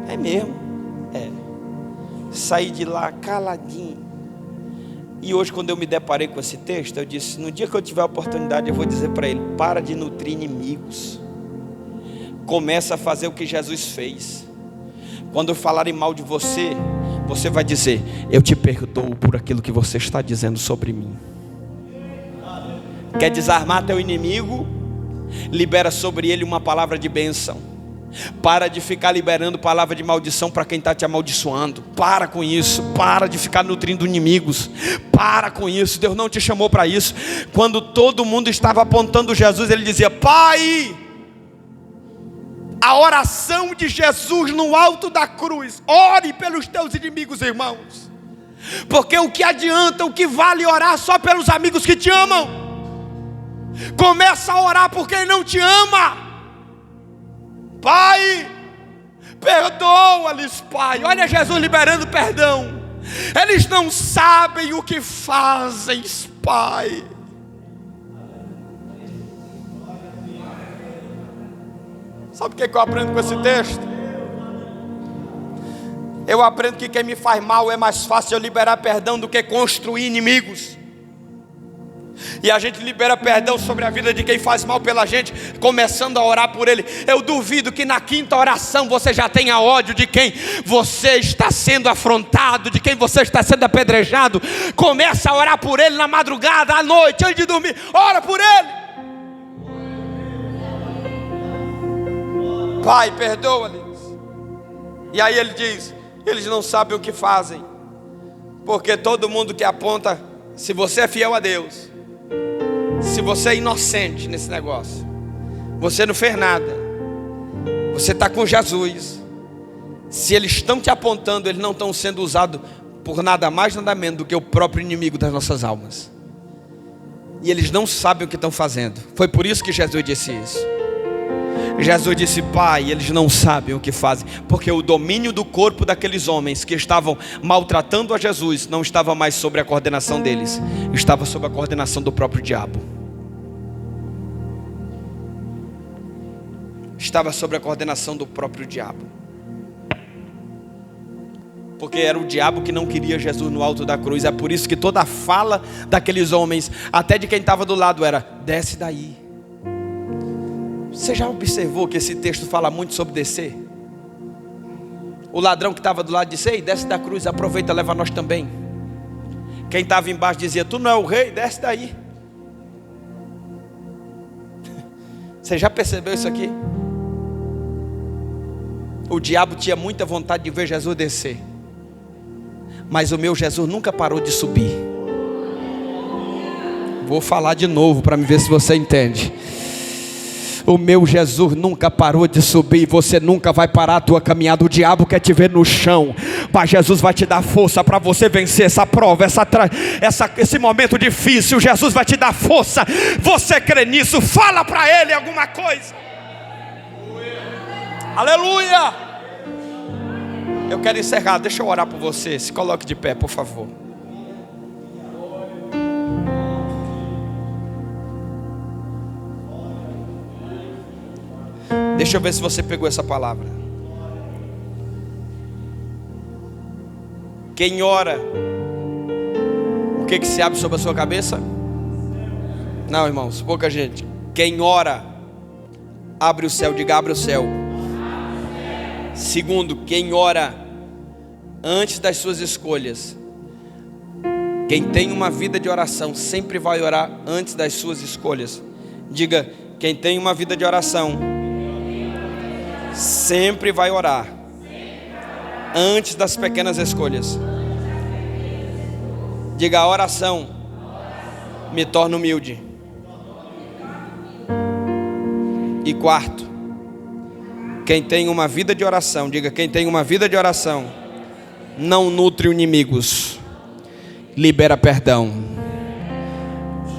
é mesmo. É. Saí de lá caladinho. E hoje, quando eu me deparei com esse texto, eu disse: no dia que eu tiver a oportunidade, eu vou dizer para ele: para de nutrir inimigos. Começa a fazer o que Jesus fez. Quando falarem mal de você, você vai dizer: eu te perdoo por aquilo que você está dizendo sobre mim. Quer desarmar teu inimigo? Libera sobre ele uma palavra de bênção. Para de ficar liberando palavra de maldição para quem está te amaldiçoando. Para com isso. Para de ficar nutrindo inimigos. Para com isso. Deus não te chamou para isso. Quando todo mundo estava apontando Jesus, ele dizia: Pai. A oração de Jesus no alto da cruz: ore pelos teus inimigos, irmãos. Porque o que adianta, o que vale orar só pelos amigos que te amam? Começa a orar por quem não te ama. Pai, perdoa-lhes, Pai. Olha Jesus liberando perdão. Eles não sabem o que fazem, Pai. Sabe o que eu aprendo com esse texto? Eu aprendo que quem me faz mal é mais fácil eu liberar perdão do que construir inimigos. E a gente libera perdão sobre a vida de quem faz mal pela gente, começando a orar por ele. Eu duvido que na quinta oração você já tenha ódio de quem você está sendo afrontado, de quem você está sendo apedrejado. Começa a orar por ele na madrugada, à noite, antes de dormir. Ora por ele. Pai, perdoa-lhes. E aí ele diz: eles não sabem o que fazem. Porque todo mundo que aponta, se você é fiel a Deus, se você é inocente nesse negócio, você não fez nada, você está com Jesus. Se eles estão te apontando, eles não estão sendo usados por nada mais, nada menos do que o próprio inimigo das nossas almas. e eles não sabem o que estão fazendo. Foi por isso que Jesus disse isso. Jesus disse: Pai, eles não sabem o que fazem, porque o domínio do corpo daqueles homens que estavam maltratando a Jesus não estava mais sobre a coordenação deles, estava sob a coordenação do próprio diabo. Estava sob a coordenação do próprio diabo. Porque era o diabo que não queria Jesus no alto da cruz. É por isso que toda a fala daqueles homens, até de quem estava do lado, era: desce daí. Você já observou que esse texto fala muito sobre descer? O ladrão que estava do lado disse: ei, desce da cruz, aproveita, leva nós também. Quem estava embaixo dizia: tu não é o rei, desce daí. Você já percebeu isso aqui? O diabo tinha muita vontade de ver Jesus descer, mas o meu Jesus nunca parou de subir. Vou falar de novo para me ver se você entende. O meu Jesus nunca parou de subir. Você nunca vai parar a tua caminhada. O diabo quer te ver no chão, mas Jesus vai te dar força para você vencer essa prova, esse momento difícil. Jesus vai te dar força. Você crê nisso? Fala para ele alguma coisa. Aleluia. Eu quero encerrar, deixa eu orar por você. Se coloque de pé, por favor. Deixa eu ver se você pegou essa palavra. Quem ora, o que se abre sobre a sua cabeça? Não, irmãos, pouca gente. Quem ora, abre o céu. Diga: abre o céu. Segundo, quem ora antes das suas escolhas. Quem tem uma vida de oração sempre vai orar antes das suas escolhas. Diga: quem tem uma vida de oração sempre vai orar antes das pequenas escolhas. Diga: a oração me torna humilde. E quarto, quem tem uma vida de oração, diga: quem tem uma vida de oração não nutre inimigos, libera perdão.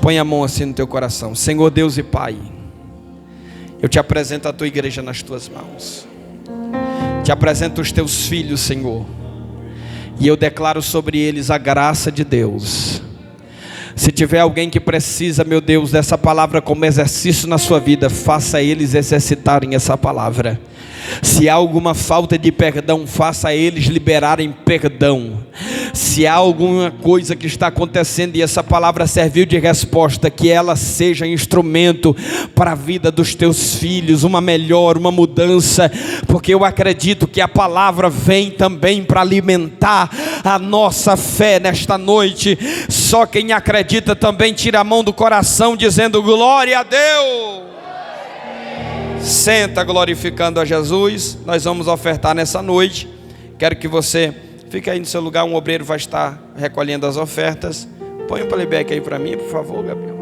Põe a mão assim no teu coração. Senhor Deus e Pai, eu te apresento a tua igreja nas tuas mãos. Te apresento os teus filhos, Senhor, e eu declaro sobre eles a graça de Deus. Se tiver alguém que precisa, meu Deus, dessa palavra como exercício na sua vida, faça eles exercitarem essa palavra. Se há alguma falta de perdão, faça eles liberarem perdão. Se há alguma coisa que está acontecendo e essa palavra serviu de resposta, que ela seja instrumento para a vida dos teus filhos, uma melhora, uma mudança, porque eu acredito que a palavra vem também para alimentar a nossa fé nesta noite. Só quem acredita também tira a mão do coração dizendo: glória a Deus. Senta glorificando a Jesus. Nós vamos ofertar nessa noite. Quero que você fique aí no seu lugar. Um obreiro vai estar recolhendo as ofertas. Põe um playback aí para mim, por favor, Gabriel.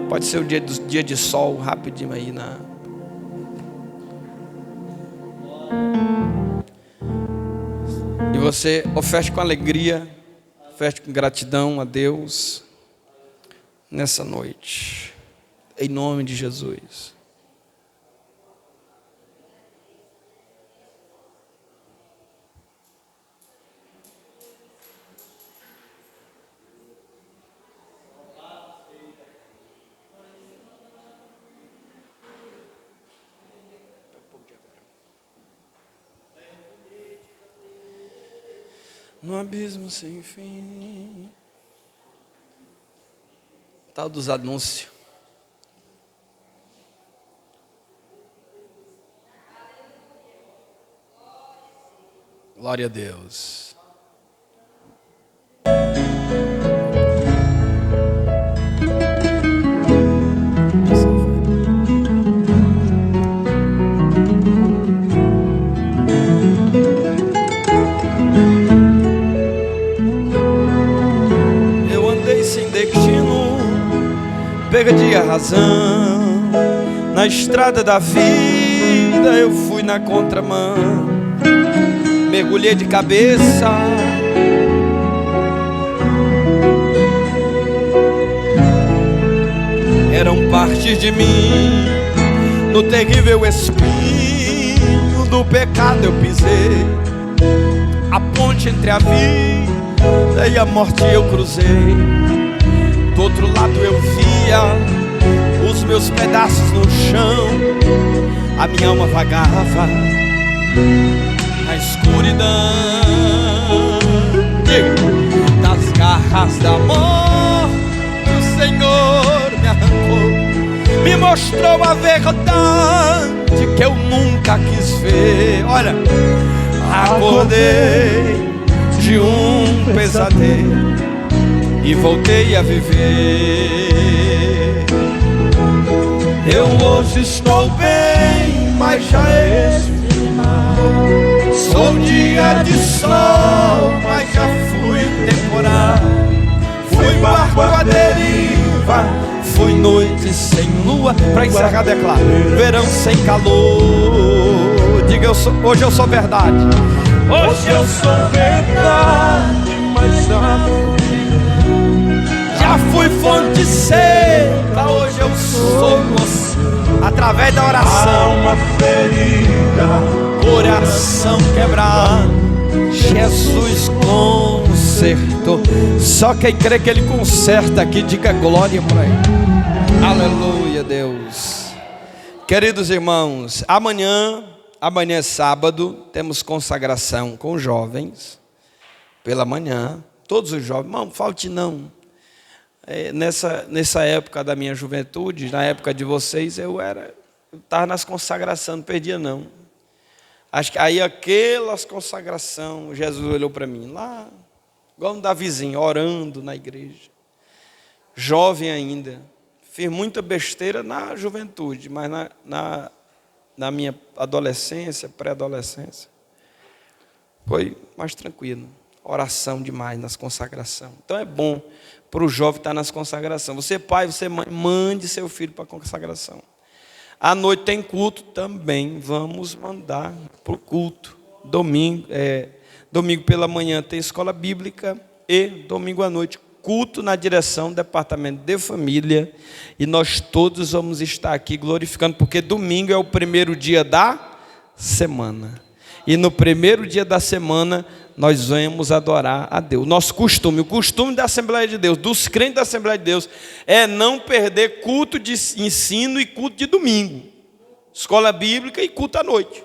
Pode ser o dia de sol, rapidinho aí na... E você oferte com alegria, oferte com gratidão a Deus nessa noite, em nome de Jesus. No abismo sem fim. Tal dos anúncios. Glória a Deus. Perdi a razão, na estrada da vida eu fui na contramão, mergulhei de cabeça eram parte de mim. No terrível espinho do pecado eu pisei. A ponte entre a vida e a morte eu cruzei. Do outro lado eu via os meus pedaços no chão. A minha alma vagava na escuridão. Das garras da morte o Senhor me arrancou, me mostrou a verdade que eu nunca quis ver. Olha, acordei de um pesadelo e voltei a viver. Eu hoje estou bem, mas já esse mar. Sou dia de sol, mas já fui temporal. Fui barco à deriva, fui noite sem lua. Para encerrar, declaro: verão sem calor. Diga, hoje eu sou verdade. Hoje eu sou verdade, mas já fui fonte seca. Hoje eu sou você. Através da oração, alma ferida, coração quebrado, Jesus consertou. Só quem crê que Ele conserta aqui, diga glória para Ele. Aleluia, Deus. Queridos irmãos, amanhã é sábado, temos consagração com jovens, pela manhã, todos os jovens. Não falte não. Nessa época da minha juventude, na época de vocês, eu estava nas consagrações, não perdia não. Acho que aí aquelas consagrações, Jesus olhou para mim lá, igual um Davizinho, orando na igreja, jovem ainda. Fiz muita besteira na juventude, mas na minha adolescência, pré-adolescência, foi mais tranquilo. Oração demais nas consagrações. Então é bom para o jovem estar nas consagrações. Você pai, você mãe, mande seu filho para a consagração. À noite tem culto também, vamos mandar para o culto. Domingo pela manhã tem escola bíblica e domingo à noite culto na direção do departamento de família. E nós todos vamos estar aqui glorificando, porque domingo é o primeiro dia da semana. E no primeiro dia da semana nós vamos adorar a Deus. Nosso costume, o costume da Assembleia de Deus, dos crentes da Assembleia de Deus, é não perder culto de ensino e culto de domingo. Escola bíblica e culto à noite.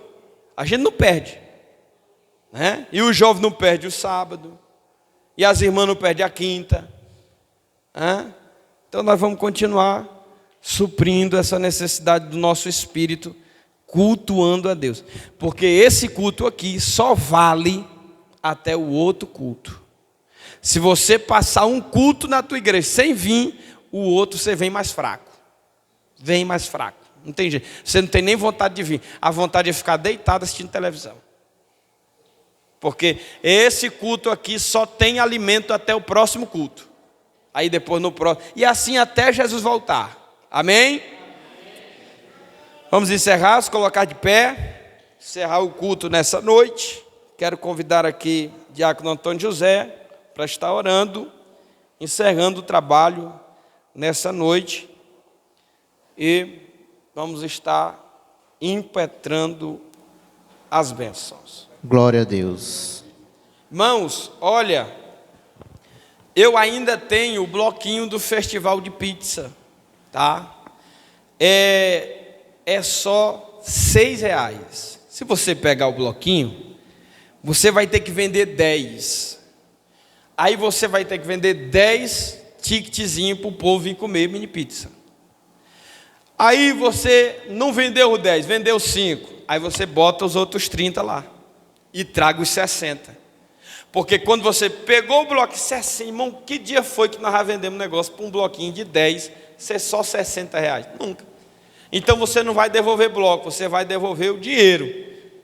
A gente não perde, né? E o jovem não perde o sábado. E as irmãs não perdem a quinta. Então nós vamos continuar suprindo essa necessidade do nosso espírito, cultuando a Deus. Porque esse culto aqui só vale até o outro culto. Se você passar um culto na tua igreja sem vir, o outro você vem mais fraco. Vem mais fraco. Não tem jeito. Você não tem nem vontade de vir. A vontade é ficar deitado assistindo televisão. Porque esse culto aqui só tem alimento até o próximo culto. Aí depois no próximo. E assim até Jesus voltar. Amém? Vamos encerrar, se colocar de pé. Encerrar o culto nessa noite. Quero convidar aqui o diácono Antônio José para estar orando, encerrando o trabalho nessa noite. E vamos estar impetrando as bênçãos. Glória a Deus. Irmãos, olha, eu ainda tenho o bloquinho do festival de pizza, tá? É só R$6. Se você pegar o bloquinho, você vai ter que vender 10. Aí você vai ter que vender 10 ticketzinhos para o povo vir comer mini pizza. Aí você não vendeu o 10, vendeu 5. Aí você bota os outros 30 lá. E traga os 60. Porque quando você pegou o bloco, 60, irmão, que dia foi que nós já vendemos um negócio para um bloquinho de 10, ser só R$60? Nunca. Então você não vai devolver bloco, você vai devolver o dinheiro,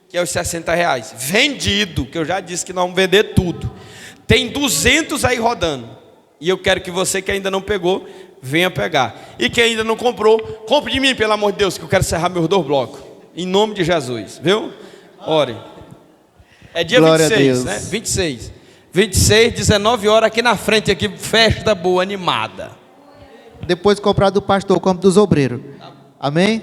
que é os R$60. Vendido, que eu já disse que nós vamos vender tudo. Tem 200 aí rodando. E eu quero que você que ainda não pegou, venha pegar. E quem ainda não comprou, compre de mim, pelo amor de Deus, que eu quero encerrar meus 2 blocos. Em nome de Jesus, viu? Ore. É dia Glória 26, né? 26, 19 horas aqui na frente, aqui, festa boa, animada. Depois comprar do pastor, compra dos obreiros. Amém?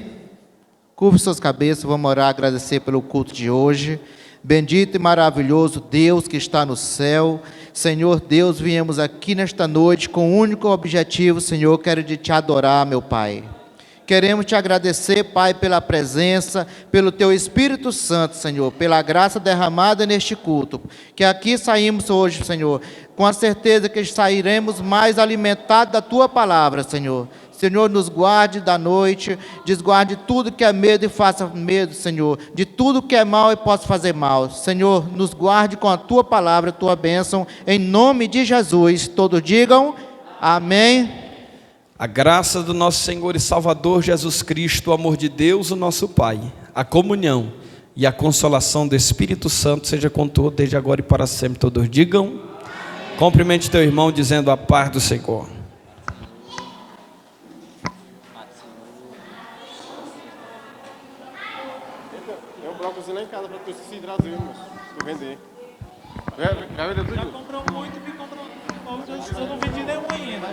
Curve suas cabeças, vamos orar, agradecer pelo culto de hoje. Bendito e maravilhoso Deus que está no céu. Senhor Deus, viemos aqui nesta noite com o único objetivo, Senhor, quero de te adorar, meu Pai. Queremos te agradecer, Pai, pela presença, pelo Teu Espírito Santo, Senhor, pela graça derramada neste culto. Que aqui saímos hoje, Senhor, com a certeza que sairemos mais alimentados da Tua palavra, Senhor. Senhor, nos guarde da noite, desguarde tudo que é medo e faça medo, Senhor. De tudo que é mal e possa fazer mal. Senhor, nos guarde com a Tua palavra, a Tua bênção, em nome de Jesus. Todos digam amém. A graça do nosso Senhor e Salvador Jesus Cristo, o amor de Deus, o nosso Pai, a comunhão e a consolação do Espírito Santo seja com todos, desde agora e para sempre. Todos digam. Cumprimente teu irmão dizendo a paz do Senhor. Tem um blocozinho lá em casa para tu se trazer, moço, para vender. Já vendeu tudo? Já comprou muito, me comprou. Eu não vendi nenhum ainda.